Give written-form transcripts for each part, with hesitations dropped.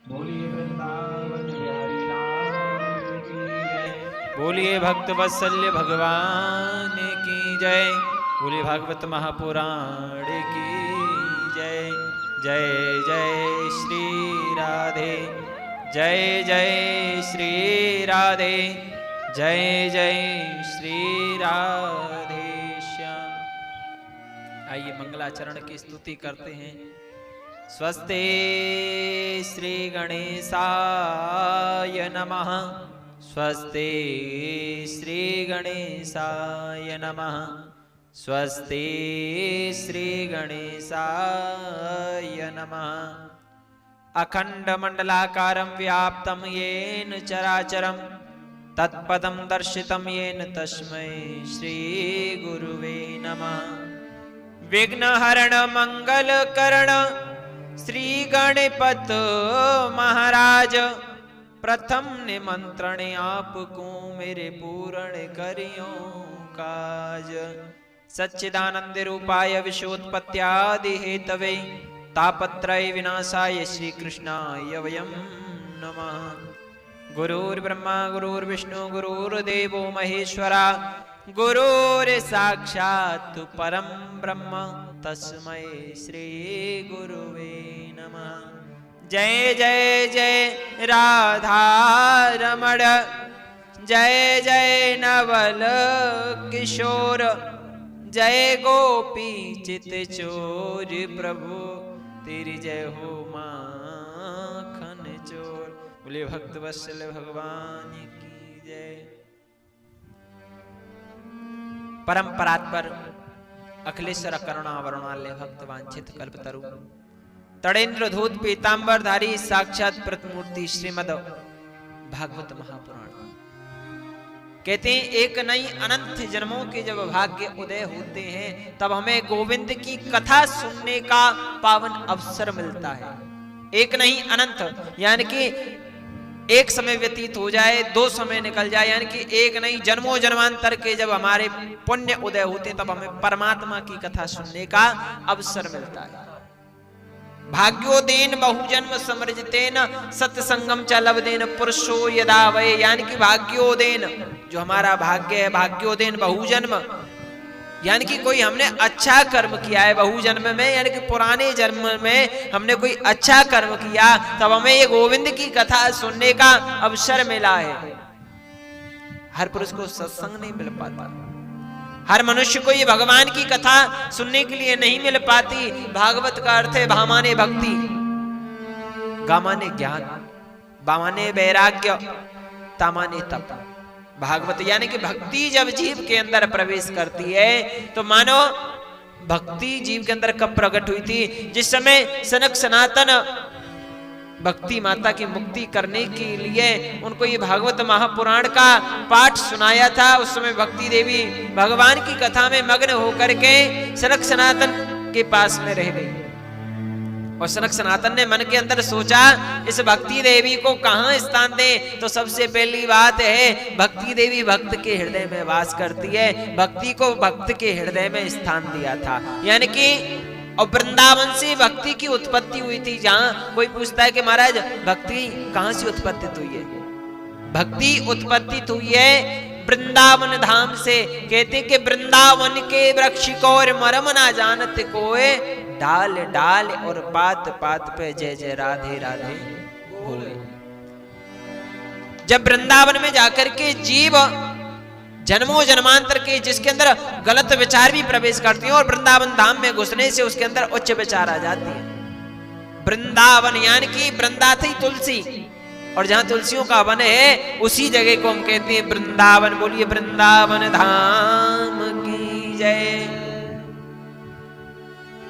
बोलिए वृंदावन बिहारी लाल की जय। बोलिए भक्त वत्सल्य भगवान की जय। बोलिए भागवत महापुराण की जय। जय जय श्री राधे, जय जय श्री राधे, जय जय श्री राधे श्याम। आइए मंगलाचरण की स्तुति करते हैं। स्वस्ते श्री गणेशाय नमः। स्वस्ते श्री गणेशाय नमः। स्वस्ते श्री गणेशाय नमः। अखंडमंडलाकारं व्याप्तं येन चराचरं तत्पदं दर्शितं येन तस्मै श्री गुरुवे नमः। विघ्नहरण मंगलकरण श्री गणपत महाराज, प्रथम निमंत्रण आपको मेरे पूर्ण करियो काज। सच्चिदानंद रूपाय विश्वोत्पत्त्यादि हेतवे तापत्रय विनाशाय श्री कृष्णाय वयं नमः। गुरुर्ब्रह्मा गुरुर्विष्णु गुरुर्देवो महेश्वरा, गुरुर्साक्षात् परं ब्रह्म तस्मै श्री गुरुवे नमः। जय जय जय राधा रमण, जय जय नवल किशोर, जय गोपी चित चोर प्रभु तेरी जय हो माखन चोर। बोलिए भक्त वत्सल भगवान की जय। परंपरात पर अखिलेश्वर करुणा वरुणालय भक्त वांछित कल्पतरु तड़ेन्द्र धूत पीतांबरधारी साक्षात प्रतिमूर्ति श्रीमद भागवत महापुराण कहते हैं एक नहीं अनंत जन्मों के जब भाग्य उदय होते हैं तब हमें गोविंद की कथा सुनने का पावन अवसर मिलता है। एक नहीं अनंत यानी कि एक समय व्यतीत हो जाए, दो समय निकल जाए, यानी कि एक नहीं जन्मों जन्मांतर के जब हमारे पुण्य उदय होते तब हमें परमात्मा की कथा सुनने का अवसर मिलता है। भाग्योदेन बहुजन्म समृजतेन सत्संगम च लभदेन पुरुषो यदा वै, यानी कि भाग्योदेन जो हमारा भाग्य है, भाग्योदेन बहुजन्म यानी कि कोई हमने अच्छा कर्म किया है बहुजन्म में, यानी कि पुराने जन्म में हमने कोई अच्छा कर्म किया तब हमें ये गोविंद की कथा सुनने का अवसर मिला है। हर पुरुष को सत्संग नहीं मिल पाता, हर मनुष्य को ये भगवान की कथा सुनने के लिए नहीं मिल पाती। भागवत का अर्थ है भामाने भक्ति, गामाने ज्ञान, बामाने वैराग्य, तामाने तप। भागवत यानी कि भक्ति जब जीव के अंदर प्रवेश करती है तो मानो भक्ति जीव के अंदर कब प्रकट हुई थी, जिस समय सनक सनातन भक्ति माता की मुक्ति करने के लिए उनको ये भागवत महापुराण का पाठ सुनाया था। उस समय भक्ति देवी भगवान की कथा में मग्न होकर के सनक सनातन के पास में रह गई और सनक सनातन ने मन के अंदर सोचा इस भक्ति देवी को कहां स्थान दे। तो सबसे पहली बात है भक्ति देवी भक्त के हृदय में वास करती है, भक्ति को भक्त के हृदय में स्थान दिया था। यानी कि और वृंदावन से भक्ति की उत्पत्ति हुई थी। जहां कोई पूछता है कि महाराज भक्ति कहां से उत्पत्ति हुई है, भक्ति उत्पत्ति हुई है वृंदावन धाम से। कहते कि वृंदावन के वृक्ष को और मरम ना जानत कोय, डाल डाल और पात पात पे जय जय राधे राधे बोले। जब वृंदावन में जाकर के जीव जन्मों जन्मांतर के जिसके अंदर गलत विचार भी प्रवेश करती हैं और वृंदावन धाम में घुसने से उसके अंदर उच्च विचार आ जाती है। वृंदावन यानी कि वृंदा थी तुलसी, और जहां तुलसियों का वन है उसी जगह को हम कहते हैं वृंदावन। बोलिए वृंदावन धाम की जय।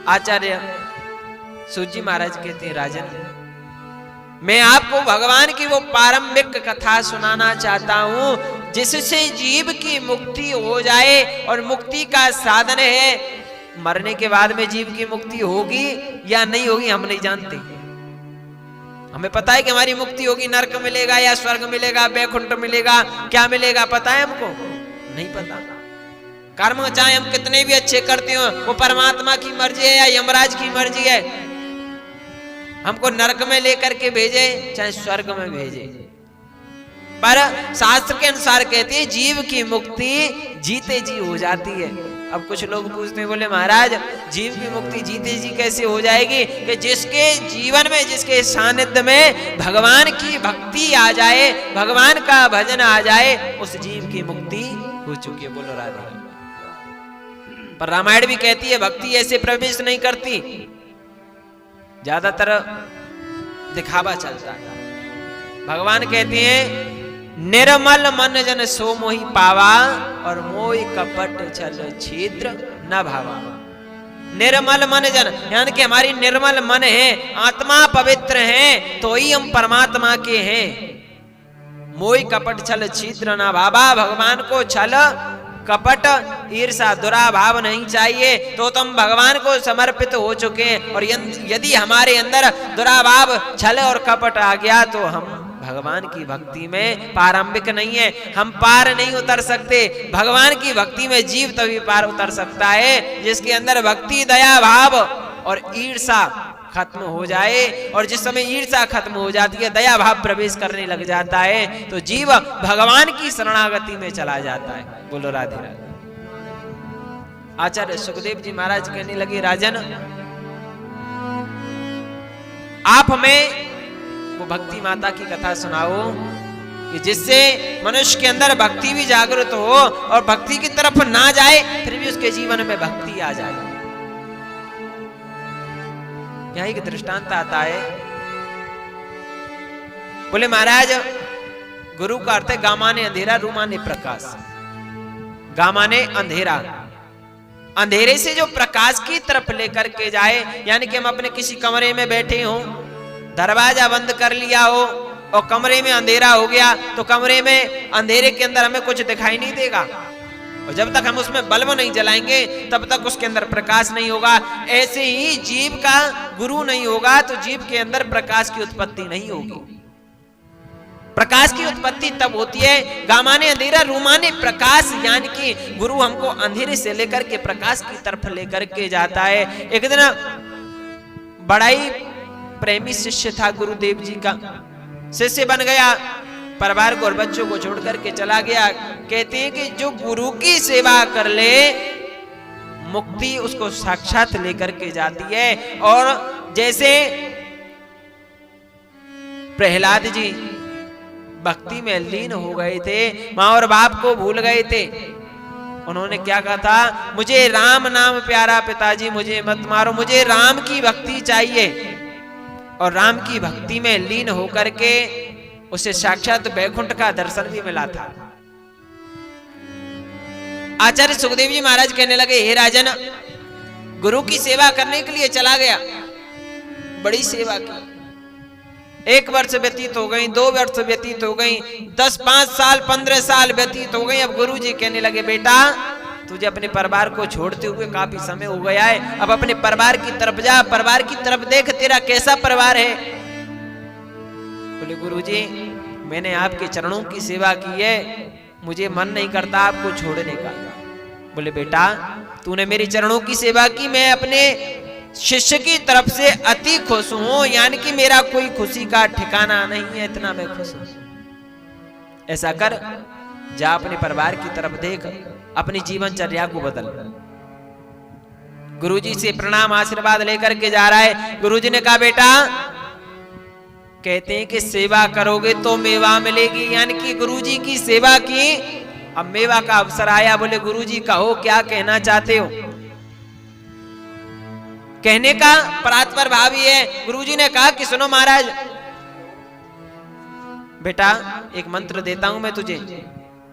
आचार्य सूजी महाराज कहते हैं राजन मैं आपको भगवान की वो पारंपरिक कथा सुनाना चाहता हूं जिससे जीव की मुक्ति हो जाए, और मुक्ति का साधन है। मरने के बाद में जीव की मुक्ति होगी या नहीं होगी हम नहीं जानते। हमें पता है कि हमारी मुक्ति होगी, नरक मिलेगा या स्वर्ग मिलेगा, बैकुंठ मिलेगा, क्या मिलेगा पता है हमको? नहीं पता। कर्म चाहे हम कितने भी अच्छे करते हो वो परमात्मा की मर्जी है या यमराज की मर्जी है? हमको नरक में लेकर के भेजे चाहे स्वर्ग में भेजे, पर शास्त्र के अनुसार कहते हैं जीव की मुक्ति जीते जी हो जाती है। अब कुछ लोग पूछते हैं, बोले महाराज जीव की मुक्ति जीते जी कैसे हो जाएगी? कि जिसके जीवन में, जिसके सानिध्य में भगवान की भक्ति आ जाए, भगवान का भजन आ जाए, उस जीव की मुक्ति हो चुकी है। बोलो राधे। पर रामायण भी कहती है भक्ति ऐसे प्रवेश नहीं करती, ज्यादातर दिखावा चलता है। भगवान कहते हैं निर्मल मन जन सो मोहि पावा और मोहि कपट छल छिद्र न भावा। निर्मल मन जन यानी कि हमारी निर्मल मन है, आत्मा पवित्र है, तो ही हम परमात्मा के हैं। मोहि कपट छल छिद्र न भावा, भगवान को छल कपट ईर्षा दुराभाव नहीं चाहिए, तो तुम भगवान को समर्पित हो चुके हैं। और यदि हमारे अंदर दुराभाव छल और कपट आ गया तो हम भगवान की भक्ति में पारंभिक नहीं है, हम पार नहीं उतर सकते। भगवान की भक्ति में जीव तभी पार उतर सकता है जिसके अंदर भक्ति दया भाव और ईर्षा खत्म हो जाए। और जिस समय ईर्षा खत्म हो जाती है, दया भाव प्रवेश करने लग जाता है, तो जीव भगवान की शरणागति में चला जाता है। बोलो राधे राधे। आचार्य सुखदेव जी महाराज कहने लगे, राजन आप हमें वो भक्ति माता की कथा सुनाओ कि जिससे मनुष्य के अंदर भक्ति भी जागृत हो और भक्ति की तरफ ना जाए फिर भी उसके जीवन में भक्ति आ जाए। यही एक दृष्टांत आता है। बोले महाराज गुरु का अर्थ है गामा ने अंधेरा, रूमा ने प्रकाश। गामा ने अंधेरा, अंधेरे से जो प्रकाश की तरफ लेकर के जाए, यानी कि हम अपने किसी कमरे में बैठे हों, दरवाजा बंद कर लिया हो और कमरे में अंधेरा हो गया, तो कमरे में अंधेरे के अंदर हमें कुछ दिखाई नहीं देगा, और जब तक हम उसमें बल्ब नहीं जलाएंगे तब तक उसके अंदर प्रकाश नहीं होगा। ऐसे ही जीव का गुरु नहीं होगा तो जीव के अंदर प्रकाश की उत्पत्ति नहीं होगी। प्रकाश की उत्पत्ति तब होती है गामाने अंधेरा रूमाने प्रकाश, यानी कि गुरु हमको अंधेरे से लेकर के प्रकाश की तरफ लेकर के जाता है। एक दिन बड़ा ही प्रेमी शिष्य था गुरुदेव जी का, शिष्य बन गया, परिवार को और बच्चों को छोड़ करके चला गया। कहते हैं कि जो गुरु की सेवा कर ले मुक्ति उसको साक्षात लेकर के जाती है। और जैसे प्रहलाद जी भक्ति में लीन हो गए थे, माँ और बाप को भूल गए थे, उन्होंने क्या कहा था, मुझे राम नाम प्यारा पिताजी, मुझे मत मारो, मुझे राम की भक्ति चाहिए। और राम की भक्ति में लीन होकर के उसे साक्षात वैकुंठ का दर्शन भी मिला था। आचार्य सुखदेव जी महाराज कहने लगे, हे राजन गुरु की सेवा करने के लिए चला गया, बड़ी सेवा की, 1 वर्ष व्यतीत हो गई, 2 वर्ष व्यतीत हो गई, 10, 5 साल, 15 साल व्यतीत हो गई। अब गुरु जी कहने लगे, बेटा तुझे अपने परिवार को छोड़ते हुए काफी समय हो गया है, अब अपने परिवार की तरफ जा, परिवार की तरफ देख, तेरा कैसा परिवार है। बोले गुरुजी मैंने आपके चरणों की सेवा की है, मुझे मन नहीं करता आपको छोड़ने का। बोले बेटा तूने मेरी चरणों की सेवा की, मैं अपने शिष्य की तरफ से अति खुश हूं, यानी कि मेरा कोई खुशी का ठिकाना नहीं है, इतना मैं खुश हूं। ऐसा कर जा अपने परिवार की तरफ देख, अपनी जीवनचर्या को बदल। गुरुजी से प्रणाम आशीर्वाद लेकर के जा रहा है। गुरुजी ने कहा बेटा कहते हैं कि सेवा करोगे तो मेवा मिलेगी, यानी कि गुरुजी की सेवा की, अब मेवा का अवसर आया। बोले गुरुजी कहो क्या कहना चाहते हो। कहने का परात्पर भाव ही है। गुरुजी ने कहा कि सुनो महाराज बेटा एक मंत्र देता हूं मैं तुझे,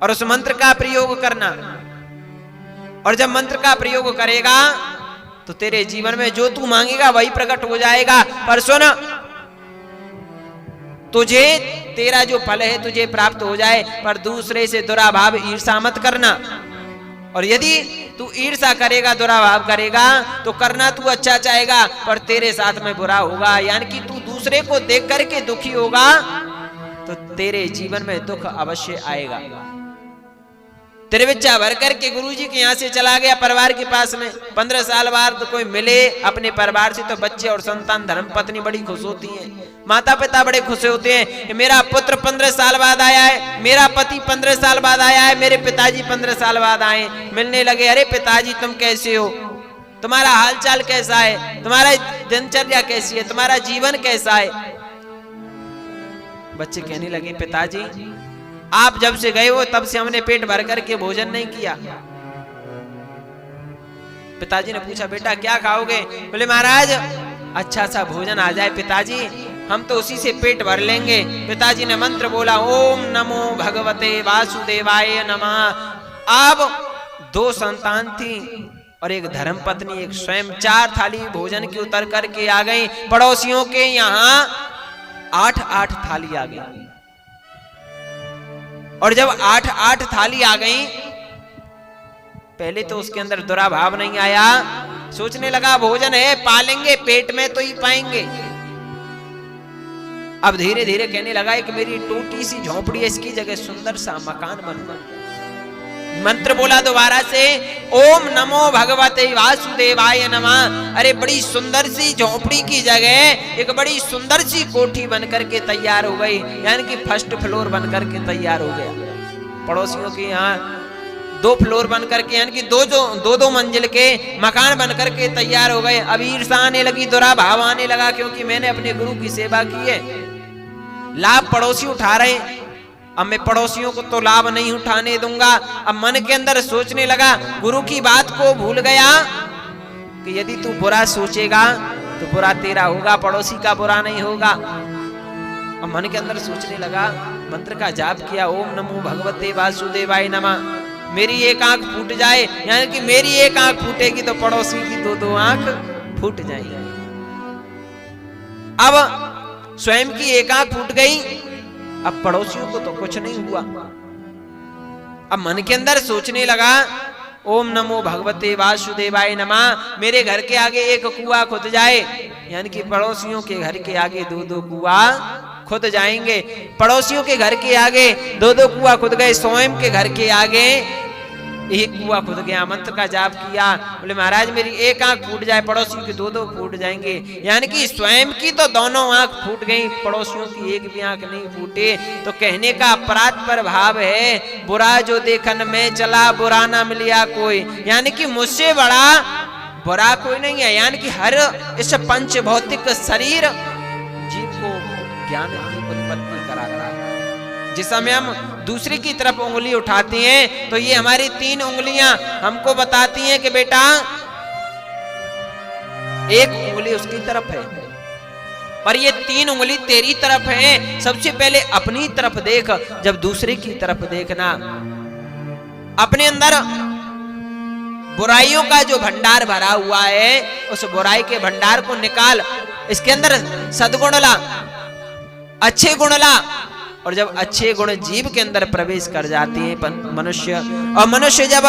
और उस मंत्र का प्रयोग करना, और जब मंत्र का प्रयोग करेगा तो तेरे जीवन में जो तू मांगेगा वही प्रकट हो जाएगा। पर सुन तुझे तेरा जो फल है तुझे प्राप्त हो जाए, पर दूसरे से दुराभाव ईर्षा मत करना। और यदि तू ईर्षा करेगा दुराभाव करेगा तो करना तू अच्छा चाहेगा पर तेरे साथ में बुरा होगा, यानी कि तू दूसरे को देख करके दुखी होगा तो तेरे जीवन में दुख अवश्य आएगा। त्रिविच्चा भर करके गुरुजी के यहाँ से चला गया परिवार के पास में। 15 साल बाद तो कोई मिले अपने परिवार से तो बच्चे और संतान धर्म पत्नी बड़ी खुश होती हैं, माता पिता बड़े खुश होते हैं कि मेरा पुत्र 15 साल बाद आया है, मेरा पति 15 साल बाद आया है, मेरे पिताजी 15 साल बाद आए। मिलने लगे, अरे पिताजी तुम कैसे हो, तुम्हारा हालचाल कैसा है, तुम्हारा दिनचर्या कैसी है, तुम्हारा जीवन कैसा है। बच्चे कहने लगे, पिताजी आप जब से गए हो तब से हमने पेट भर करके भोजन नहीं किया। पिताजी ने पूछा, बेटा क्या खाओगे? बोले महाराज अच्छा सा भोजन आ जाए पिताजी, हम तो उसी से पेट भर लेंगे। पिताजी ने मंत्र बोला, ओम नमो भगवते वासुदेवाय नमः। अब 2 संतान थी और एक धर्म पत्नी, एक स्वयं 4 थाली भोजन की उतर करके आ गई। पड़ोसियों के यहाँ 8-8 थाली आ गई। और जब 8-8 थाली आ गई, पहले तो उसके अंदर दुराभाव नहीं आया, सोचने लगा भोजन है पालेंगे, पेट में तो ही पाएंगे। अब धीरे धीरे कहने लगा, एक मेरी टूटी सी झोपड़ी है, इसकी जगह सुंदर सा मकान बनवा। मंत्र बोला दोबारा से, ओम नमो भगवते वासुदेवाय नमः। अरे बड़ी सुंदर सी झोपड़ी की जगह एक बड़ी सुंदर सी कोठी बनकर के तैयार हो गई, यानी कि फर्स्ट फ्लोर बनकर के तैयार हो गया। पड़ोसियों के यहाँ 2 फ्लोर बनकर के, यानी कि 2 मंजिल के मकान बनकर के तैयार हो गए। अब ईर्ष्या आने लगी, दुराभाव आने लगा, क्योंकि मैंने अपने गुरु की सेवा की है, लाभ पड़ोसी उठा रहे, अब मैं पड़ोसियों को तो लाभ नहीं उठाने दूंगा। अब मन के अंदर सोचने लगा, गुरु की बात को भूल गया कि यदि तू बुरा सोचेगा तो बुरा तेरा होगा, पड़ोसी का बुरा नहीं होगा। अब मन के अंदर सोचने लगा, मंत्र का जाप किया, ओम नमो भगवते वासुदेवाय नमः। मेरी एक आंख फूट जाए, यानी कि मेरी एक आंख फूटेगी तो पड़ोसी की 2-2 आंख फूट जाएगी। अब स्वयं की एक आंख फूट गई, अब पड़ोसियों को तो कुछ नहीं हुआ। अब मन के अंदर सोचने लगा, ओम नमो भगवते वासुदेवाय नमः। मेरे घर के आगे एक कुआं खुद जाए, यानी कि पड़ोसियों के घर के आगे 2-2 कुआं खुद जाएंगे। पड़ोसियों के घर के आगे 2-2 कुआं खुद गए, स्वयं के घर के आगे एक कुआं खुद गया। मंत्र का जाप किया, बोले महाराज मेरी एक आंख फूट जाए, पड़ोसियों की 2-2 फूट जाएंगे। यानी कि स्वयं की तो दोनों आंख फूट गई, पड़ोसियों की एक भी आंख नहीं फूटे। तो कहने का अपराध पर भाव है, बुरा जो देखन में चला बुरा ना मिलिया कोई, यानी कि मुझसे बड़ा बुरा कोई नहीं है। यानी कि हर इस पंच भौतिक शरीर जीव को ज्ञान की उत्पत्ति कराता है। जिस समय हम दूसरी की तरफ उंगली उठाते हैं तो ये हमारी 3 उंगलियां हमको बताती हैं कि बेटा एक उंगली उसकी तरफ है, पर ये 3 उंगली तेरी तरफ है। सबसे पहले अपनी तरफ देख, जब दूसरे की तरफ देखना। अपने अंदर बुराइयों का जो भंडार भरा हुआ है, उस बुराई के भंडार को निकाल, इसके अंदर सद्गुण ला, अच्छे गुण ला। और जब अच्छे गुण जीव के अंदर प्रवेश कर जाते हैं मनुष्य, और मनुष्य जब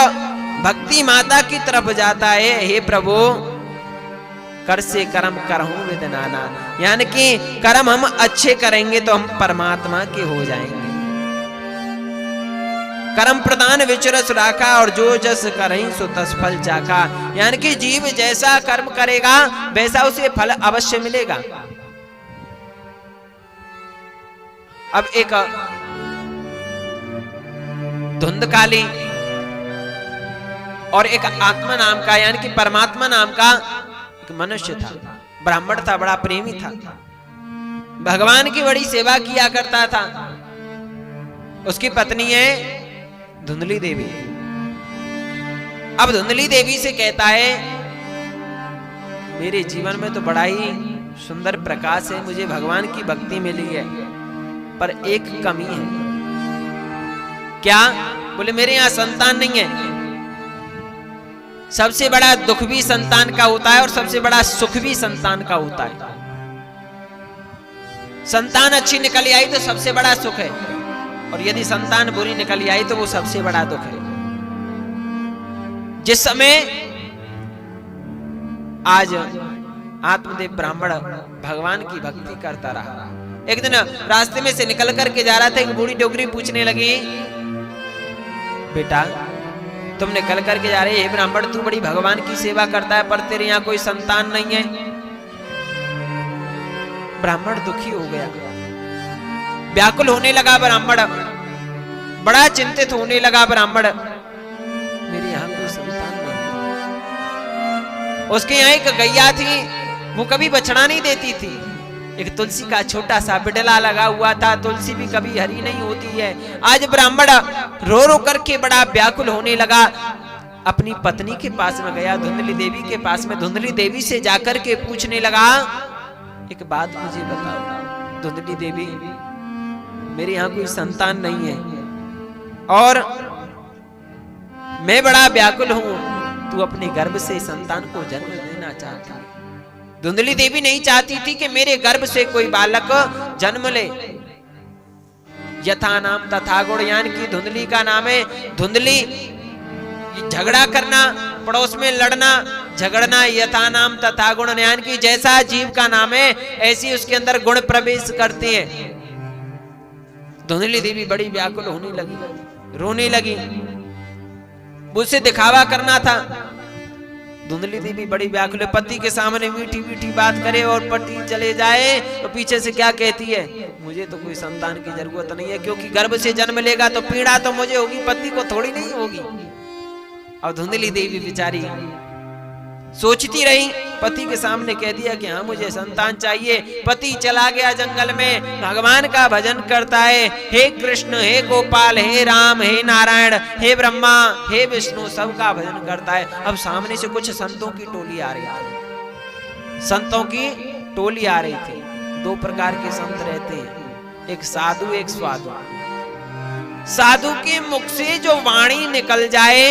भक्ति माता की तरफ जाता है, हे प्रभु कर से कर्म करहूं विद नाना, यानी कि कर्म हम अच्छे करेंगे तो हम परमात्मा के हो जाएंगे। कर्म प्रदान विचरस राखा, और जो जस करहीं सो तस फल चाखा, यानी कि जीव जैसा कर्म करेगा वैसा उसे फल अवश्य मिलेगा। अब एक धुंधकाली और एक आत्मा नाम का, यानी कि परमात्मा नाम का एक मनुष्य था, ब्राह्मण था, बड़ा प्रेमी था, भगवान की बड़ी सेवा किया करता था। उसकी पत्नी है धुंधली देवी। अब धुंधली देवी से कहता है, मेरे जीवन में तो बड़ा ही सुंदर प्रकाश है, मुझे भगवान की भक्ति मिली है, पर एक कमी है। क्या? बोले मेरे यहां संतान नहीं है। सबसे बड़ा दुख भी संतान का होता है और सबसे बड़ा सुख भी संतान का होता है। संतान अच्छी निकल आई तो सबसे बड़ा सुख है, और यदि संतान बुरी निकल आई तो वो सबसे बड़ा दुख है। जिस समय आज आत्मदेव ब्राह्मण भगवान की भक्ति करता रहा, एक दिन रास्ते में से निकल करके जा रहा था, एक बूढ़ी डोगरी पूछने लगी, बेटा तुम निकल करके जा रहे, हे ब्राह्मण तू बड़ी भगवान की सेवा करता है पर तेरे यहाँ कोई संतान नहीं है। ब्राह्मण दुखी हो गया, व्याकुल होने लगा ब्राह्मण, बड़ा चिंतित होने लगा ब्राह्मण, मेरे यहाँ कोई संतान नहीं। उसके यहाँ एक गैया थी, वो कभी बछड़ा नहीं देती थी। एक तुलसी का छोटा सा बिडला लगा हुआ था, तुलसी भी कभी हरी नहीं होती है। आज ब्राह्मण रो रो करके बड़ा व्याकुल होने लगा, अपनी पत्नी के पास में गया, धुंधली देवी के पास में। धुंधली देवी से जाकर के पूछने लगा, एक बात मुझे बताओ धुंधली देवी, मेरे यहाँ कोई संतान नहीं है और मैं बड़ा व्याकुल हूं, तू अपने गर्भ से संतान को जन्म देना चाहती है। धुंधली देवी नहीं चाहती थी कि मेरे गर्भ से कोई बालक जन्म ले। यथा नाम तथा गुण, यानी कि धुंधली का नाम है धुंधली, झगड़ा करना, पड़ोस में लड़ना झगड़ना, यथा नाम तथा गुण, यानी कि जैसा जीव का नाम है ऐसी उसके अंदर गुण प्रवेश करते हैं। धुंधली देवी बड़ी व्याकुल होने लगी, रोने लगी, मुझसे दिखावा करना था। धुंधली देवी बड़ी व्याकुल, पति के सामने मीठी मीठी बात करे और पति चले जाए तो पीछे से क्या कहती है, मुझे तो कोई संतान की जरूरत नहीं है, क्योंकि गर्भ से जन्म लेगा तो पीड़ा तो मुझे होगी, पति को थोड़ी नहीं होगी। और धुंधली देवी बेचारी सोचती रही, पति के सामने कह दिया कि हाँ मुझे संतान चाहिए। पति चला गया जंगल में, भगवान का भजन करता है, हे कृष्ण, हे गोपाल, हे राम, हे नारायण, हे ब्रह्मा, हे विष्णु, सबका भजन करता है। अब सामने से कुछ संतों की टोली आ रही थी, संतों की टोली आ रही थी। दो प्रकार के संत रहते हैं, एक साधु एक स्वाधु। साधु के मुख से जो वाणी निकल जाए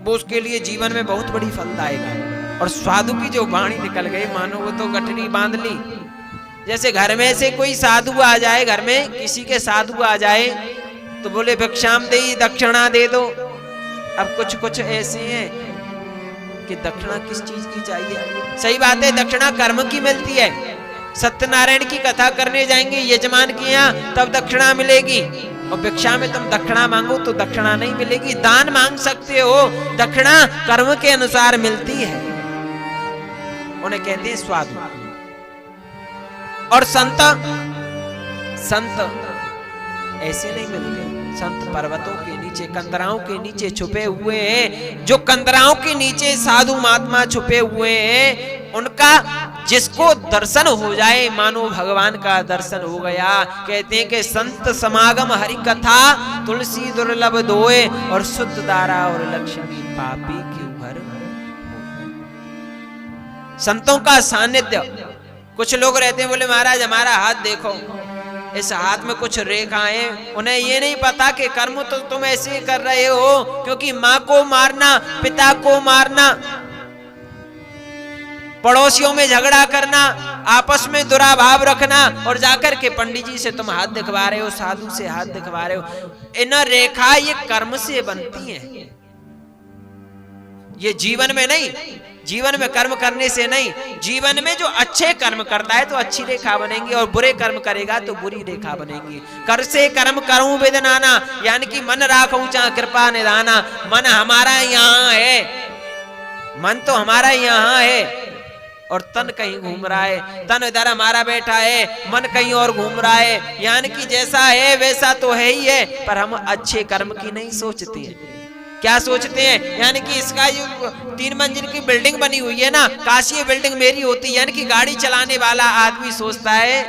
वो उसके लिए जीवन में बहुत बड़ी फलदायक है, और साधु की जो वाणी निकल गई मानो वो तो गठरी बांध ली। जैसे घर में से कोई साधु आ जाए, घर में किसी के साधु आ जाए तो बोले भिक्षाम दे, दक्षिणा दे दो। अब कुछ कुछ ऐसे हैं कि दक्षिणा किस चीज की चाहिए। सही बात है, दक्षिणा कर्म की मिलती है। सत्यनारायण की कथा करने जाएंगे यजमान के यहाँ तब दक्षिणा मिलेगी, और भिक्षा में तुम दक्षिणा मांगो तो दक्षिणा नहीं मिलेगी। दान मांग सकते हो, दक्षिणा कर्म के अनुसार मिलती है। उन्हें कहते हैं स्वाधु। और संत, संत ऐसे नहीं मिलते। संत पर्वतों के नीचे, कंदराओं के नीचे छुपे हुए हैं। जो कंदराओं के नीचे साधु महात्मा छुपे हुए हैं, उनका जिसको दर्शन हो जाए मानो भगवान का दर्शन हो गया। कहते हैं कि संत समागम हरि कथा, तुलसी दुर्लभ दोए, और शुद्ध दारा और लक्ष्मी पापी के घर। संतों का सानिध्य। कुछ लोग रहते हैं, बोले महाराज हमारा हाथ देखो, इस हाथ में कुछ रेखाएं। उन्हें ये नहीं पता कि कर्म तो तुम ऐसे कर रहे हो क्योंकि माँ को मारना, पिता को मारना, पड़ोसियों में झगड़ा करना, आपस में दुराभाव रखना, और जाकर के पंडित जी से तुम हाथ दिखवा रहे हो, साधु से हाथ दिखवा रहे हो। इन रेखा ये कर्म से बनती हैं, ये जीवन में नहीं। जीवन में कर्म करने से नहीं, जीवन में जो अच्छे कर्म करता है तो अच्छी रेखा बनेगी, और बुरे कर्म करेगा तो बुरी रेखा बनेगी। कर से कर्म करूं विदनाना, यानी कि मन राखूं चाह कृपा निधाना। मन हमारा यहाँ है, मन तो हमारा यहाँ है, और तन कहीं घूम रहा है। तन इधर हमारा बैठा है, मन कहीं और घूम रहा है। यानी कि जैसा है वैसा तो है ही है, पर हम अच्छे कर्म की नहीं सोचते हैं। क्या सोचते हैं? यानी कि इसका जो 3 मंजिल की बिल्डिंग बनी हुई है ना, काश ये बिल्डिंग मेरी होती। यानी कि गाड़ी चलाने वाला आदमी सोचता है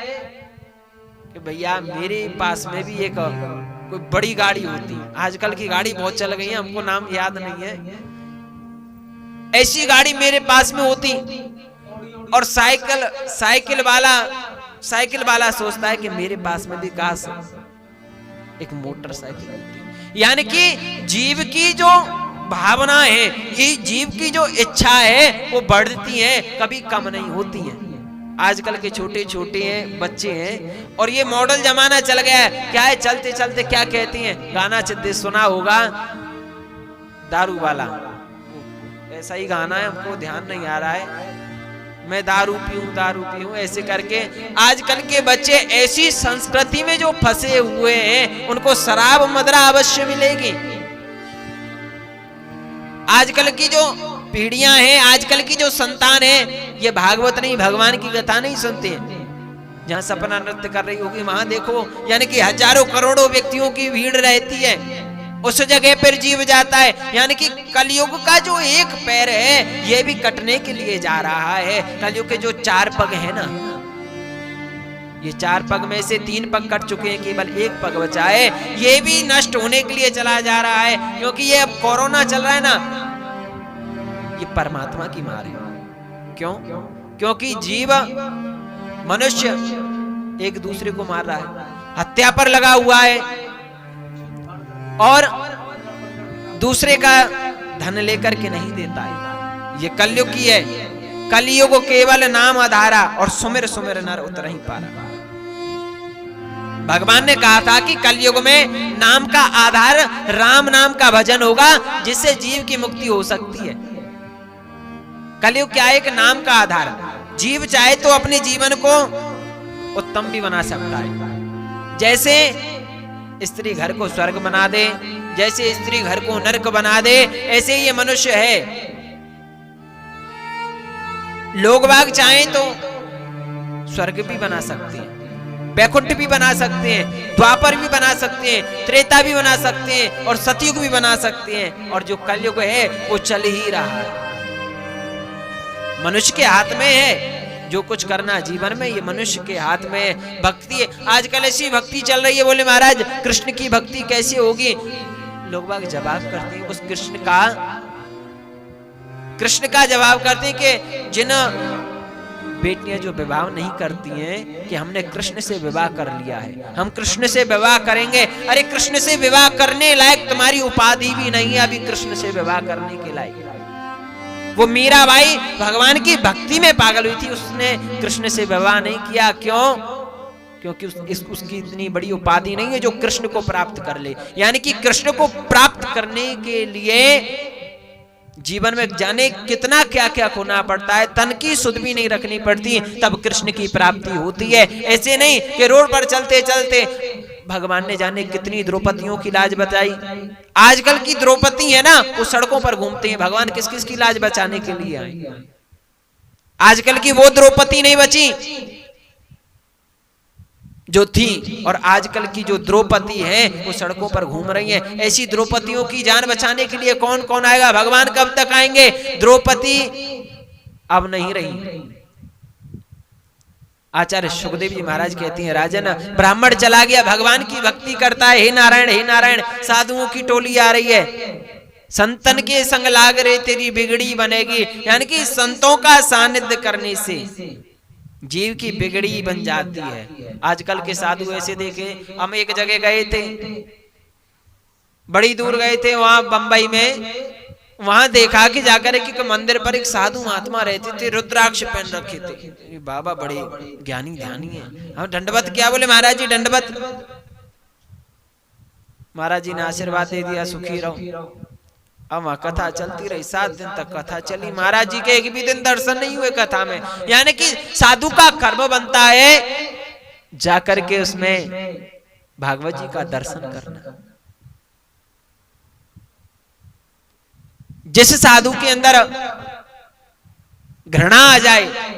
कि भैया मेरे पास में भी एक कोई बड़ी गाड़ी होती। आजकल की गाड़ी बहुत चल गई है, हमको नाम याद नहीं है, ऐसी गाड़ी मेरे पास में होती। और साइकिल वाला सोचता है कि मेरे पास में भी काश एक मोटरसाइकिल होती। यानी कि जीव की जो भावना है, ये जीव की जो इच्छा है वो बढ़ती है, कभी कम नहीं होती है। आजकल के छोटे छोटे हैं बच्चे हैं, और ये मॉडल जमाना चल गया है। क्या है, चलते चलते क्या कहती हैं, गाना चित्ते सुना होगा, दारू वाला, ऐसा ही गाना है, हमको ध्यान नहीं आ रहा है। मैं दारू पीऊं ऐसे करके। आजकल के बच्चे ऐसी संस्कृति में जो फंसे हुए हैं, उनको शराब मदरा अवश्य मिलेगी। आजकल की जो पीढ़ियां हैं, आजकल की जो संतान है, ये भागवत नहीं, भगवान की कथा नहीं सुनते हैं। जहां सपना नृत्य कर रही होगी वहां देखो, यानी कि हजारों करोड़ों व्यक्तियों की भीड़ रहती है, उस जगह पर जीव जाता है। यानी कि कलयुग का जो एक पैर है ये भी कटने के लिए जा रहा है। कलयुग के जो 4 पग है ना, ये 4 पग में से 3 पग कट चुके हैं, केवल 1 पग बचा है, ये भी नष्ट होने के लिए चला जा रहा है। क्योंकि ये अब कोरोना चल रहा है ना, ये परमात्मा की मार है। क्यों? क्योंकि जीव मनुष्य एक दूसरे को मार रहा है, हत्या पर लगा हुआ है और दूसरे का धन लेकर के नहीं देता है। ये कलयुग की है। कलयुग केवल नाम आधारा और सुमिर सुमिर नर उतर ही पारा। भगवान ने कहा था कि कलयुग में नाम का आधार राम नाम का भजन होगा, जिससे जीव की मुक्ति हो सकती है। कलयुग क्या है? एक नाम का आधार। जीव चाहे तो अपने जीवन को उत्तम भी बना सकता है। जैसे स्त्री घर को स्वर्ग बना दे, जैसे स्त्री घर को नरक बना दे, ऐसे ये मनुष्य है। लोग बाग चाहें तो स्वर्ग भी बना सकते हैं, वैकुंठ भी बना सकते हैं, द्वापर भी बना सकते हैं, त्रेता भी बना सकते हैं और सतयुग भी बना सकते हैं। और जो कलयुग है वो चल ही रहा है। मनुष्य के हाथ में है जो कुछ करना जीवन में, ये मनुष्य के हाथ में है। भक्ति है, आजकल ऐसी भक्ति चल रही है, बोले महाराज कृष्ण की भक्ति कैसे होगी? लोग बाग जवाब करते हैं उस कृष्ण का जवाब करते हैं कि जिन बेटियां जो विवाह नहीं करती हैं कि हमने कृष्ण से विवाह कर लिया है, हम कृष्ण से विवाह करेंगे। अरे कृष्ण से विवाह करने लायक तुम्हारी उपाधि भी नहीं है अभी कृष्ण से विवाह करने के लायक। वो मीराबाई भगवान की भक्ति में पागल हुई थी, उसने कृष्ण से विवाह नहीं किया। क्यों? क्योंकि उसकी इतनी बड़ी उपाधि नहीं है जो कृष्ण को प्राप्त कर ले। यानी कि कृष्ण को प्राप्त करने के लिए जीवन में जाने कितना क्या क्या खोना पड़ता है, तन की सुध भी नहीं रखनी पड़ती, तब कृष्ण की प्राप्ति होती है। ऐसे नहीं कि रोड पर चलते चलते भगवान ने जाने कितनी द्रौपदियों की लाज बचाई। आजकल की द्रौपदी है ना, वो सड़कों पर घूमते हैं, भगवान किस किस की लाज बचाने के लिए आए। आजकल की वो द्रौपदी नहीं बची जो थी, और आजकल की जो द्रौपदी है वो सड़कों पर घूम रही है। ऐसी द्रौपदियों की जान बचाने के लिए कौन कौन आएगा? भगवान कब तक आएंगे? द्रौपदी अब नहीं रही। आचार्य सुखदेव जी महाराज कहती हैं, राजन ब्राह्मण चला गया, भगवान की भक्ति करता है, हे नारायण हे नारायण, साधुओं की टोली आ रही है, संतन के संग लाग रे तेरी बिगड़ी बनेगी। यानी कि संतों का सानिध्य करने से जीव की बिगड़ी बन जाती है। आजकल के साधु ऐसे देखे, हम एक जगह गए थे, बड़ी दूर गए थे, वहां बंबई में, वहां देखा कि जाकर के मंदिर पर एक साधु महात्मा रहते थे, रुद्राक्ष पहन रखे थे। बाबा बड़े ज्ञानी ध्यानी है। हम दंडवत क्या बोले? महाराज जी दंडवत। महाराज जी ने आशीर्वाद दे दिया, सुखी रहो। अब वहां कथा चलती रही, 7 दिन तक कथा चली। महाराज जी के एक भी दिन दर्शन नहीं हुए कथा में। यानी कि साधु का कर्म बनता है जाकर के उसमें भागवत जी का दर्शन करना। जिस साधु के अंदर घृणा आ जाए,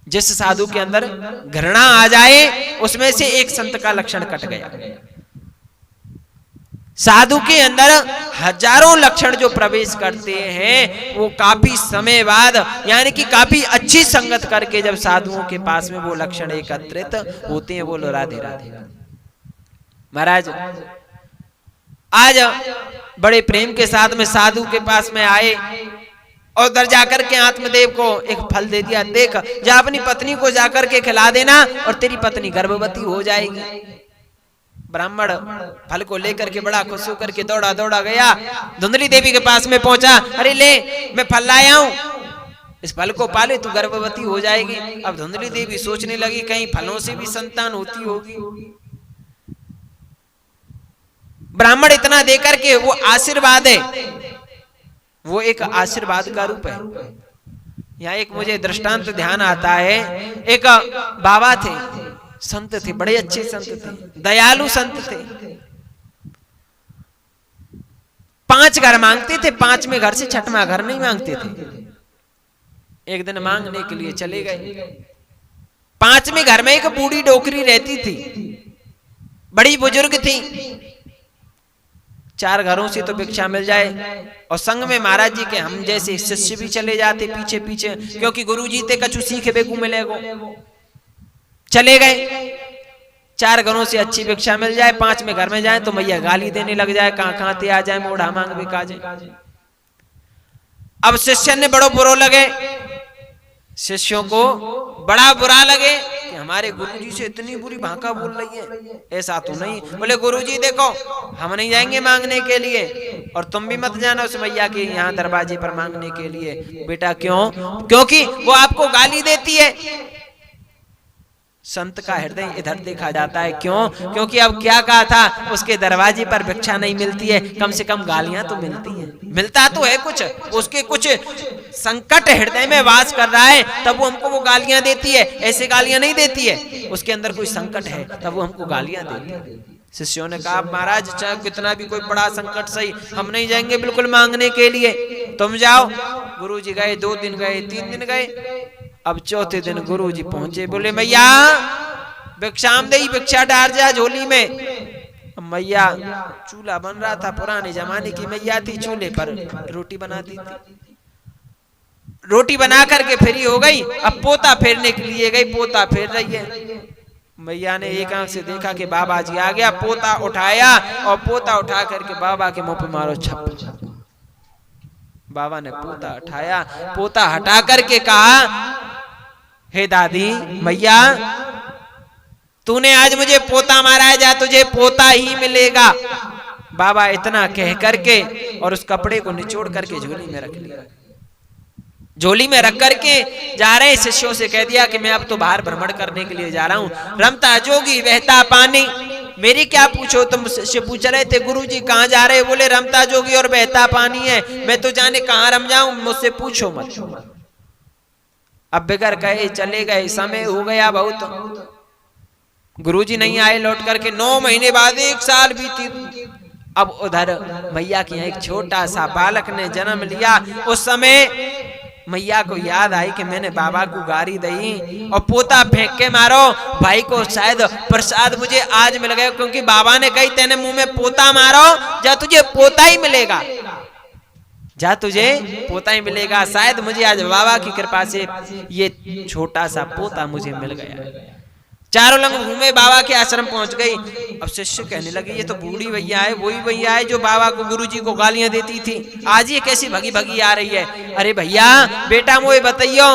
जिस साधु के अंदर घृणा आ जाए, उसमें से एक संत का लक्षण कट गया। साधु के अंदर हजारों लक्षण जो प्रवेश करते हैं, वो काफी समय बाद, यानी कि काफी अच्छी संगत करके जब साधुओं के पास में वो लक्षण एकत्रित होते हैं। बोलो राधे राधे। महाराज आज बड़े प्रेम के साथ में साधु के पास में आए और उधर जाकर के आत्मदेव को एक फल दे दिया, देख जा अपनी पत्नी को जाकर के खिला देना और तेरी पत्नी गर्भवती हो जाएगी। ब्राह्मण फल को लेकर के बड़ा खुश होकर के दौड़ा दौड़ा गया, धुंधली देवी के पास में पहुंचा। अरे ले, मैं फल लाया हूं, इस फल को पाले तू गर्भवती हो जाएगी। अब धुंधली देवी सोचने लगी कहीं फलों से भी संतान होती होगी। ब्राह्मण इतना देकर के, वो आशीर्वाद है, वो एक आशीर्वाद का रूप है। यहाँ एक मुझे दृष्टांत ध्यान आता है। एक बाबा थे, संत थे, बड़े अच्छे संत थे, दयालु संत थे। 5 घर मांगते थे, 5 में घर से 6वां घर नहीं मांगते थे। एक दिन मांगने के लिए चले गए। 5वें घर में एक बूढ़ी डोकरी रहती थी, बड़ी बुजुर्ग थी। 4 घरों से तो भिक्षा मिल जाए, और संग में महाराज जी के हम जैसे शिष्य भी चले जाते पीछे पीछे, क्योंकि गुरु जी ते कछु सीखे बेकू मिलेगो। चले गए, 4 घरों से अच्छी भिक्षा मिल जाए, 5वें घर में जाए तो मैया गाली देने लग जाए, कहां ते आ जाए, मोढ़ा मांग बिका जाए। अब शिष्य ने बड़ो बुरो लगे, शिष्यों को बड़ा बुरा लगे कि हमारे गुरुजी से इतनी बुरी भाषा बोल रही है, ऐसा तो नहीं। बोले गुरुजी देखो, हम नहीं जाएंगे मांगने के लिए, और तुम भी मत जाना उस मैया के यहाँ दरवाजे पर मांगने के लिए। बेटा क्यों? क्योंकि वो आपको गाली देती है। संत का हृदय इधर देखा जाता है। क्यों? क्योंकि अब क्या कहा था, उसके दरवाजे पर भिक्षा नहीं मिलती है, कम से कम गालियां तो मिलती हैं। मिलता तो है कुछ, उसके कुछ संकट हृदय में वास कर रहा है, तब वो हमको वो गालियां देती है। ऐसे गालियां नहीं देती है, उसके अंदर कोई संकट है तब वो हमको गालियां देती है। शिष्यों ने कहा महाराज चाहे कितना भी कोई बड़ा संकट सही, हम नहीं जाएंगे बिल्कुल मांगने के लिए, तुम जाओ। गुरुजी गए, 2 दिन गए, 3 दिन गए। अब 4थे दिन गुरुजी पहुंचे, बोले मैया भिक्षाम दे, भिक्षा डाल जा झोली में। मैया चूल्हा बन रहा था, पुराने जमाने की मैया थी, चूल्हे पर रोटी बनाती थी। रोटी बना करके फ्री हो गई, अब पोता फेरने के लिए गई, पोता फेर रही है। मैया ने एक आंख से देखा कि बाबा जी आ गया, पोता उठाया और पोता उठा करके बाबा के मुंह पे मारो छप। बाबा ने पोता उठाया, पोता हटा करके कहा हे दादी मैया, तूने आज मुझे पोता मारा है, जा तुझे पोता ही मिलेगा। बाबा इतना कह करके और उस कपड़े को निचोड़ करके झोली में रख लिया। झोली में रख करके जा रहे शिष्यों से कह दिया कि मैं अब तो बाहर भ्रमण करने के लिए जा रहा हूँ। रमता जोगी बहता पानी, मेरी क्या पूछो, तुम शिष्य पूछ रहे थे गुरुजी कहाँ जा रहे, बोले रमता जोगी और बहता पानी है, मैं तो जाने कहाँ रम जाऊं, मुझसे पूछो मत। अब बिगड़ गए, चले गए, समय हो गया बहुत। गुरुजी नहीं आए लौट करके, 9 महीने बाद 1 साल बीती। अब उधर मैया के यहाँ एक छोटा सा बालक ने जन्म लिया। उस समय मैया को याद आई कि मैंने बाबा को गारी दी और पोता फेंक के मारो, भाई को शायद प्रसाद मुझे आज मिल गया, क्योंकि बाबा ने कही तेने मुंह में पोता मारो, जा तुझे पोता ही मिलेगा, जा तुझे पोता ही मिलेगा। शायद मुझे आज बाबा की कृपा से ये छोटा सा पोता मुझे मिल गया। चारों लंग घूमे, बाबा के आश्रम पहुंच गई। अब शिष्य कहने लगे ये तो बूढ़ी भैया है, वही भैया है जो बाबा को गुरुजी को गालियां देती थी, आज ये कैसी भगी भगी आ रही है। अरे भैया बेटा मोए बताइयो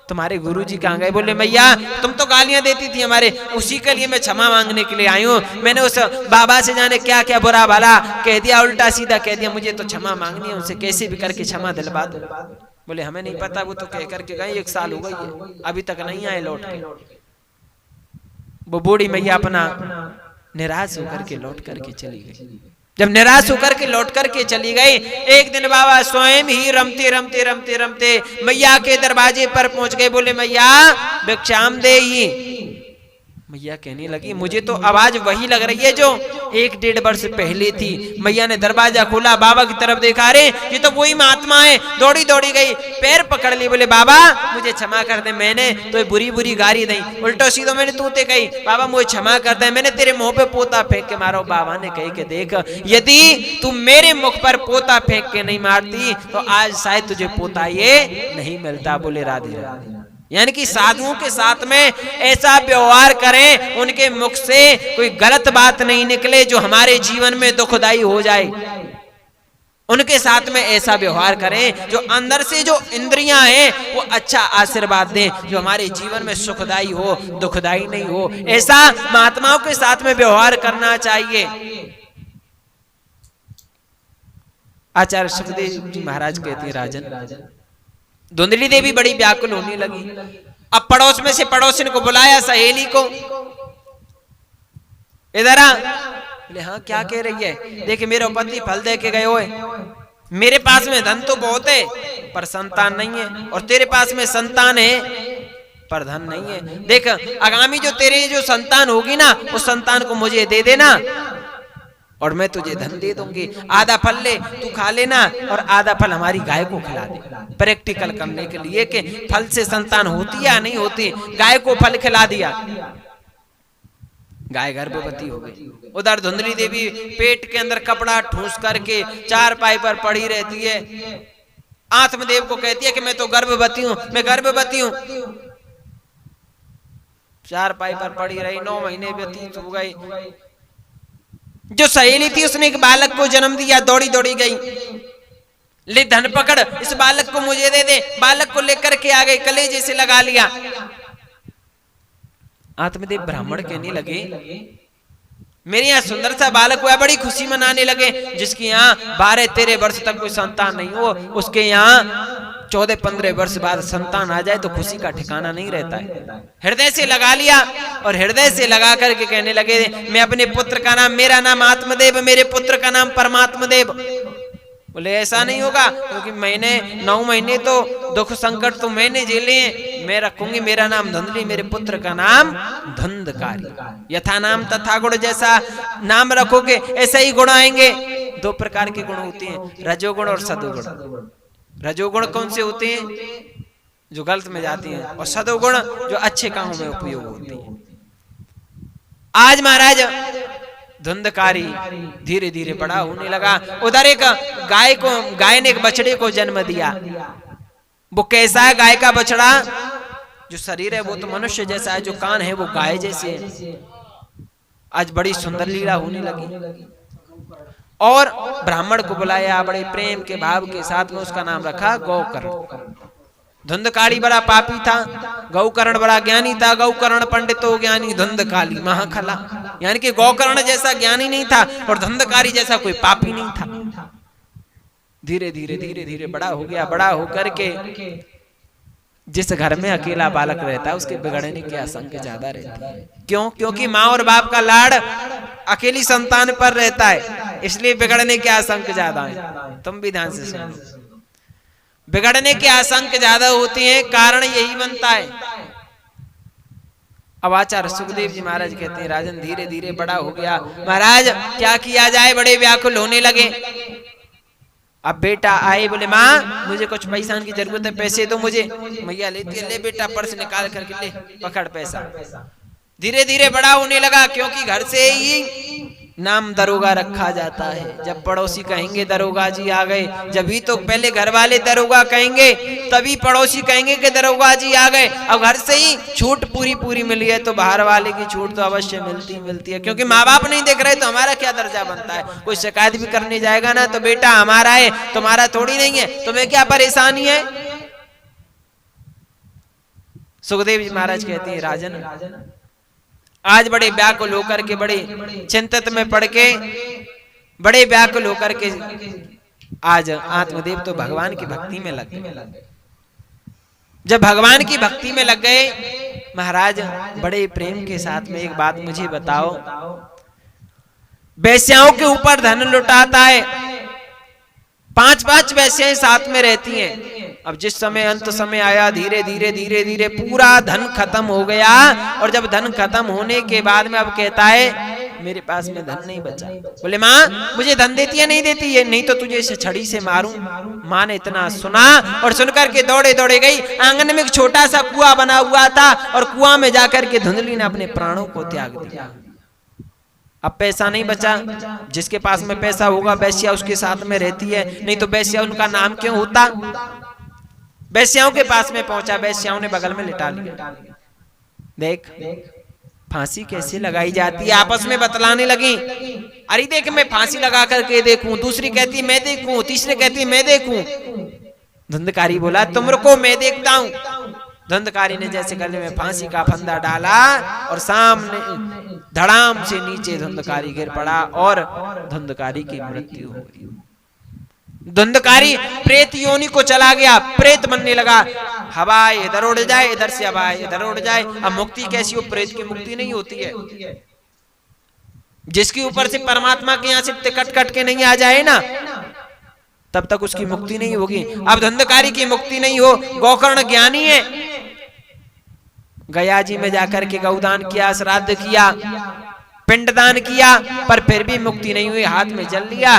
तुम्हारे गुरुजी कहाँ गए। बोले मैया तुम तो गालियां देती थी हमारे, उसी के लिए मैं क्षमा मांगने के लिए आई हूँ। मैंने उस बाबा से जाने क्या क्या बुरा भला कह दिया, उल्टा सीधा कह दिया, मुझे तो क्षमा मांगनी है, उनसे कैसे भी करके क्षमा दिलवा दो। बोले हमें नहीं पता, वो तो कह करके गई, 1 साल हो गई है, अभी तक नहीं आए लौट के। वो बूढ़ी मैया अपना निराश होकर के लौट करके चली गई। जब निराश होकर के लौट करके चली गई, एक दिन बाबा स्वयं ही रमते रमते रमते रमते मैया के दरवाजे पर पहुंच गए। बोले मैया भिक्षाम दे ही। मैया कहने लगी मुझे तो आवाज वही लग रही है जो 1-1.5 वर्ष पहले थी। मैया ने दरवाजा खोला, बाबा की तरफ देखा, रे ये तो वही महात्मा है। दौड़ी दौड़ी गई, पैर पकड़ ली, बोले बाबा मुझे क्षमा कर दे, मैंने तो बुरी बुरी गाली दी, उल्टो सीधो मैंने तूते कही, बाबा मुझे क्षमा कर दे, मैंने तेरे मुंह पे पोता फेंक के मारो। बाबा ने कही कि देख यदि तू मेरे मुख पर पोता फेंक के नहीं मारती तो आज शायद तुझे पोता ये नहीं मिलता। बोले राधे राधे। यानी कि साधुओं के साथ में ऐसा व्यवहार करें, उनके मुख से कोई गलत बात नहीं निकले जो हमारे जीवन में दुखदाई हो जाए। उनके साथ में ऐसा व्यवहार करें जो अंदर से जो इंद्रियां हैं वो अच्छा आशीर्वाद दें, जो हमारे जीवन में सुखदाई हो, दुखदाई नहीं हो। ऐसा महात्माओं के साथ में व्यवहार करना चाहिए। आचार्य सुखदेव जी महाराज कहते हैं राजन, धुंधली देवी बड़ी व्याकुल होने लगी। अब पड़ोस में से पड़ोसिन को बुलाया, सहेली को, इधर आ। बोले हाँ क्या कह रही है। देखे मेरे पति फल दे के गए हुए, मेरे पास में धन तो बहुत है पर संतान नहीं है, और तेरे पास में संतान है पर धन नहीं है। देख आगामी जो तेरे जो संतान होगी ना, उस संतान को मुझे दे देना, और मैं तुझे धन दे दूंगी, आधा फल ले तू खा लेना और आधा फल हमारी गाय को खिला दे। प्रैक्टिकल करने के लिए कि फल से संतान होती या नहीं होती। गाय को फल खिला दिया, गाय गर्भवती हो गई। उधर धुंधली देवी पेट के अंदर कपड़ा ठूस करके चारपाई पर पड़ी रहती है। आत्मदेव को कहती है कि मैं तो गर्भवती हूं, मैं गर्भवती हूं। चारपाई पर पड़ी रही, 9 महीने व्यतीत हो गए। जो सहेली थी उसने एक बालक को जन्म दिया, दौड़ी दौड़ी गई, ले धन पकड़, इस बालक को मुझे दे दे। बालक को लेकर के आ गई, कलेजे से लगा लिया। आत्मदेव ब्राह्मण कहने लगे मेरे यहाँ सुंदर सा बालक हुआ, बड़ी खुशी मनाने लगे। जिसके यहाँ 12-13 वर्ष तक कोई संतान नहीं हो, उसके यहाँ 14-15 वर्ष बाद संतान आ जाए तो खुशी का ठिकाना नहीं रहता है। हृदय से लगा लिया और हृदय से लगा करके कहने लगे मैं अपने पुत्र का नाम, मेरा नाम आत्मदेव, मेरे पुत्र का नाम परमात्मदेव। बोले ऐसा नहीं होगा, क्योंकि मैंने 9 महीने तो दुख संकट तो मैंने झेले हैं, मैं रखूंगी मेरा नाम धुंधली, मेरे पुत्र का नाम धुंधकारी। यथा नाम तथा गुण, जैसा नाम रखोगे ऐसे ही गुण आएंगे। 2 प्रकार के गुण होते हैं, रजोगुण और सदोगुण। रजोगुण कौन से होते हैं? जो गलत में जाती हैं, और सदोगुण जो अच्छे कामों में उपयोग होती हैं। आज महाराज धुंधकारी धीरे धीरे बड़ा होने लगा। उधर एक गाय ने एक बछड़े को जन्म दिया। वो कैसा है गाय का बछड़ा? जो शरीर है वो तो मनुष्य जैसा है, जो कान है वो गाय जैसे है। आज बड़ी सुंदर लीला होने लगी और ब्राह्मण को बुलाया, बड़े प्रेम के भाव के साथ में उसका नाम रखा गौकर्ण। धुंधकारी बड़ा पापी था, गौकर्ण बड़ा ज्ञानी था। गौकर्ण पंडितो ज्ञानी धुंधकाली महाखला, यानी कि गौकर्ण जैसा ज्ञानी नहीं था और धुंधकारी जैसा कोई पापी नहीं था। धीरे धीरे धीरे धीरे बड़ा हो गया। बड़ा होकर के जिस घर में अकेला बालक रहता है उसके बिगड़ने की आशंका ज्यादा रहती है। क्यों? क्योंकि माँ और बाप का लाड़ अकेली संतान पर रहता है, इसलिए बिगड़ने की आशंका ज्यादा है। तुम भी ध्यान से सुनो, बिगड़ने की आशंका ज्यादा होती है, कारण यही बनता है। अब आचार्य सुखदेव जी महाराज कहते हैं राजन धीरे धीरे बड़ा हो गया। महाराज क्या किया जाए, बड़े व्याकुल होने लगे। अब बेटा आए, बोले माँ मुझे कुछ पैसा की जरूरत है, पैसे दो मुझे। मैया लेती है, ले बेटा पर्स निकाल करके ले, पकड़ पैसा। धीरे धीरे बड़ा होने लगा, क्योंकि घर से ही नाम दरोगा रखा जाता है। जब पड़ोसी कहेंगे दरोगा जी आ गए, जब ही तो पहले घर वाले दरोगा कहेंगे तभी पड़ोसी कहेंगे कि दरोगा जी आ गए। अब घर से ही छूट पूरी मिली है तो बाहर वाले की छूट तो अवश्य मिलती है, क्योंकि माँ बाप नहीं देख रहे तो हमारा क्या दर्जा बनता है। कोई शिकायत भी करने जाएगा ना तो बेटा हमारा है, तुम्हारा थोड़ी नहीं है, तुम्हें क्या परेशानी है। सुखदेव जी महाराज कहते हैं राजन आज बड़े व्याकुल होकर के, बड़े चिंतित में पड़ के, बड़े व्याकुल होकर के आज आत्मदेव तो भगवान की भक्ति में लग गए। जब भगवान की भक्ति में लग गए महाराज बड़े प्रेम के साथ में एक बात मुझे बताओ, वेश्याओं के ऊपर धन लुटाता है, 5-5 वेश्याएं साथ में रहती हैं। अब जिस समय अंत समय आया धीरे धीरे पूरा धन खत्म हो गया, और जब धन खत्म होने के बाद में अब कहता है मेरे पास में धन नहीं बचा। बोले माँ मुझे धन देती है? नहीं देती है, नहीं तो तुझे इसे छड़ी से मारूं। माँ ने इतना सुना और सुनकर के दौड़े गई। आंगन में एक छोटा सा कुआं बना हुआ था और कुआं में जाकर के धुंधली ने अपने प्राणों को त्याग दिया। अब पैसा नहीं बचा, जिसके पास में पैसा होगा वैश्या उसके साथ में रहती है, नहीं तो वैश्या उनका नाम क्यों होता। वैश्याओं के पास में पहुंचा, वैश्याओं ने बगल में लिटा लिया। देख फांसी कैसे लगाई जाती है, आपस में बतलाने लगी। अरे देख मैं फांसी लगा करके देखूं, दूसरी कहती मैं देखूं, तीसरी कहती मैं देखूं। धुंधकारी बोला तुम रुको मैं देखता हूं। धुंधकारी ने जैसे गले में फांसी का फंदा डाला और सामने धड़ाम से नीचे धुंधकारी गिर पड़ा और धुंधकारी की मृत्यु हो गई। धुंधकारी प्रेत योनि को चला गया, प्रेत बनने लगा। हवा इधर उड़ जाए, इधर से हवा इधर उड़ जाए। अब मुक्ति कैसी हो? प्रेत की मुक्ति नहीं होती है। जिसके ऊपर से परमात्मा के यहाँ से टिकट कट के नहीं आ जाए ना तब तक उसकी मुक्ति नहीं होगी। अब धुंधकारी की मुक्ति नहीं हो। गौकर्ण ज्ञानी है, गया जी में जाकर के गौदान किया, श्राद्ध किया, पिंडदान किया पर फिर भी मुक्ति नहीं हुई, हाथ में जल लिया।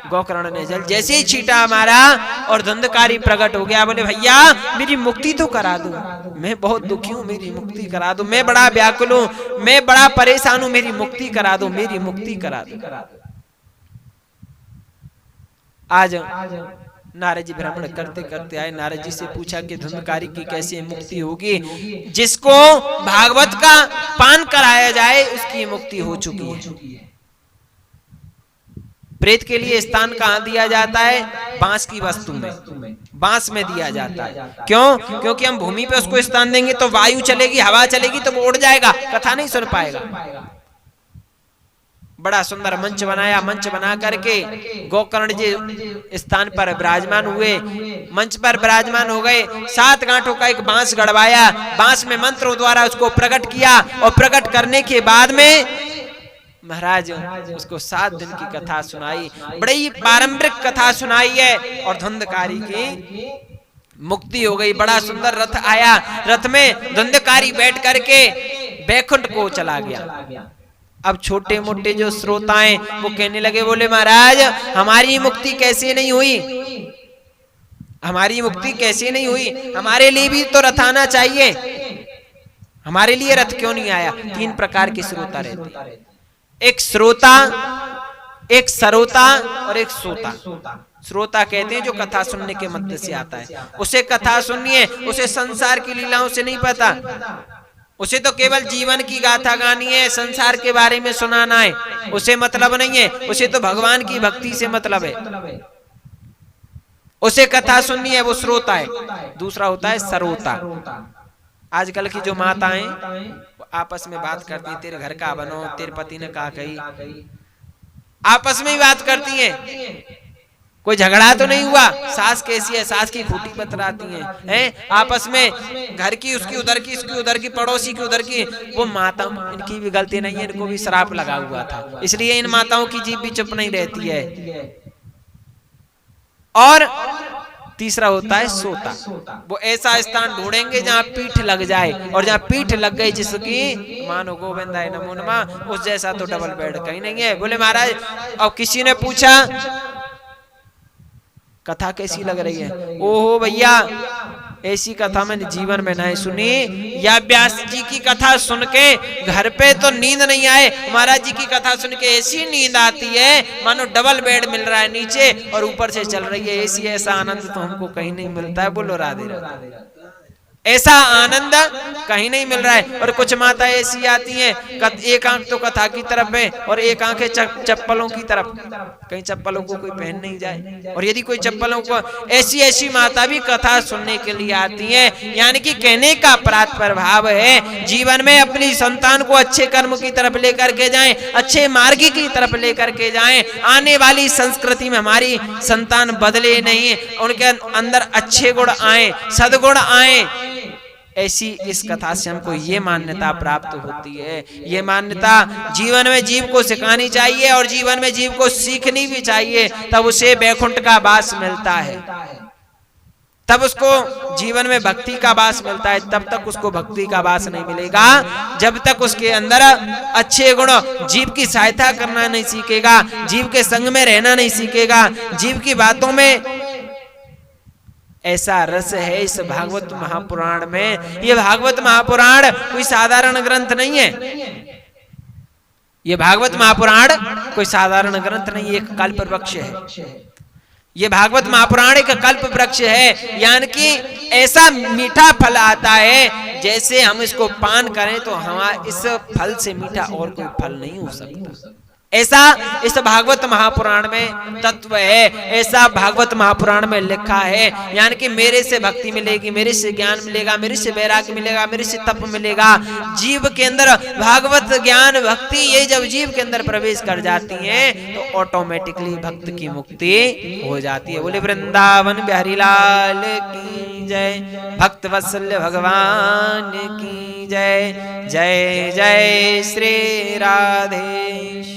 गोकर्ण ने जल जैसे ही छींटा मारा और धुंधकारी प्रकट हो गया। बोले भैया मेरी मुक्ति तो करा दो, मैं बहुत दुखी हूँ, मेरी मुक्ति करा दो, मैं बड़ा व्याकुल हूँ, मैं बड़ा परेशान हूँ, मेरी मुक्ति करा दो, मेरी मुक्ति करा दो। आज नारद जी भ्रमण करते करते आए, नारद जी से पूछा कि धुंधकारी की कैसे मुक्ति होगी? जिसको भागवत का पान कराया जाए उसकी मुक्ति हो चुकी है। प्रेत के लिए स्थान कहाँ दिया जाता है? बांस की वस्तु में, बांस में दिया जाता है। क्यों? क्योंकि हम भूमि पे उसको स्थान देंगे तो वायु चलेगी, हवा चलेगी तो वो उड़ जाएगा, कथा नहीं सुन पाएगा। बड़ा सुंदर मंच बनाया, मंच बना करके गोकर्ण जी स्थान पर विराजमान हुए, मंच पर विराजमान हो गए। 7 गांठों का एक बांस गड़वाया, बांस में मंत्रों द्वारा उसको प्रकट किया और प्रकट करने के बाद में महाराज उसको 7 दिन की कथा सुनाई, बड़ी पारंपरिक कथा सुनाई है और धुंधकारी की मुक्ति हो गई। बड़ा सुंदर रथ आया, रथ में धुंधकारी बैठ करके बैकुंठ को चला गया। अब छोटे मोटे जो श्रोताएं वो कहने लगे, बोले महाराज हमारी मुक्ति कैसे नहीं हुई, हमारी मुक्ति कैसे नहीं हुई, हमारे लिए भी तो रथ आना चाहिए, हमारे लिए रथ क्यों नहीं आया? 3 प्रकार के श्रोता रहते, एक श्रोता, एक सरोता और एक सोता। श्रोता कहते हैं जो कथा सुनने के मध्य से आता है, उसे कथा सुननी है, उसे संसार की लीलाओं से नहीं पता, उसे तो केवल जीवन की गाथा गानी है, संसार के बारे में सुनाना है, उसे मतलब नहीं है, उसे तो भगवान की भक्ति से मतलब है, उसे कथा सुननी है, वो श्रोता है। दूसरा होता है सरोता। आजकल की जो माताएं आपस में बात करती है, तेरे घर का बनो, तेरे पति ने कहा कही, आपस में ही बात करती हैं, कोई झगड़ा तो नहीं हुआ, सास कैसी है, सास की खूंटी बतराती हैं, आपस में घर की उसकी उधर की, इसकी उधर की, पड़ोसी की उधर की। वो माता, इनकी भी गलती नहीं है, इनको भी श्राप लगा हुआ था, इसलिए इन माताओं की जीभ भी चुप नहीं रहती है। और तीसरा होता है सोता, वो ऐसा स्थान ढूंढेंगे जहाँ पीठ लग जाए, और जहाँ पीठ लग गई जिसकी मानो गोविंदाय नमो नमः, उस जैसा तो डबल बेड कहीं नहीं है। बोले महाराज, और किसी ने पूछा कथा कैसी लग रही है? ओहो भैया ऐसी कथा मैंने जीवन में नहीं सुनी, या व्यास जी की कथा सुन के घर पे तो नींद नहीं आए, महाराज जी की कथा सुन के ऐसी नींद आती है मानो डबल बेड मिल रहा है नीचे और ऊपर से चल रही है ऐसी, ऐसा आनंद तो हमको कहीं नहीं मिलता है। बोलो राधे राधे। ऐसा आनंद कहीं नहीं मिल रहा है। और कुछ माता ऐसी आती हैं, एक आंख तो कथा की तरफ है और एक आंख है चप्पलों की तरफ, कहीं चप्पलों को कोई पहन नहीं जाए। और यदि कोई चप्पलों को, ऐसी ऐसी माता भी कथा सुनने के लिए आती हैं। यानी कि कहने का तात्पर्य भाव है, जीवन में अपनी संतान को अच्छे कर्म की तरफ लेकर के जाएं, अच्छे मार्ग की तरफ लेकर के जाएं। आने वाली संस्कृति में हमारी संतान बदले नहीं, उनके अंदर अच्छे गुण आए, सद्गुण आए। ऐसी इस कथा से हमको ये मान्यता प्राप्त होती है। ये मान्यता जीवन में जीव को सिखानी चाहिए और जीवन में जीव को सीखनी भी चाहिए, तब उसे बैकुंठ का वास मिलता है, तब उसको जीवन में भक्ति का वास मिलता है। तब तक उसको भक्ति का वास नहीं मिलेगा जब तक उसके अंदर अच्छे गुण, जीव की सहायता करना नहीं सीखेगा, जीव के संग में रहना नहीं सीखेगा, जीव की बातों में ऐसा रस है इस भागवत महापुराण में। ये भागवत महापुराण कोई साधारण ग्रंथ नहीं है, ये भागवत महापुराण कोई साधारण ग्रंथ नहीं, एक कल्प वृक्ष है। ये भागवत महापुराण एक कल्प वृक्ष है, यानी कि ऐसा मीठा फल आता है, जैसे हम इसको पान करें तो हमारा इस फल से मीठा और कोई फल नहीं हो सकता। ऐसा इस भागवत महापुराण में तत्व है, ऐसा भागवत महापुराण में लिखा है। यानी कि मेरे से भक्ति मिलेगी, मेरे से ज्ञान मिलेगा, मेरे से वैराग्य मिलेगा, मेरे से तप मिलेगा। जीव के अंदर भागवत ज्ञान भक्ति ये जब जीव के अंदर प्रवेश कर जाती है तो ऑटोमेटिकली भक्त की मुक्ति हो जाती है। बोले वृंदावन बिहारी लाल की जय, भक्त वत्सल भगवान की जय। जय जय श्री राधे।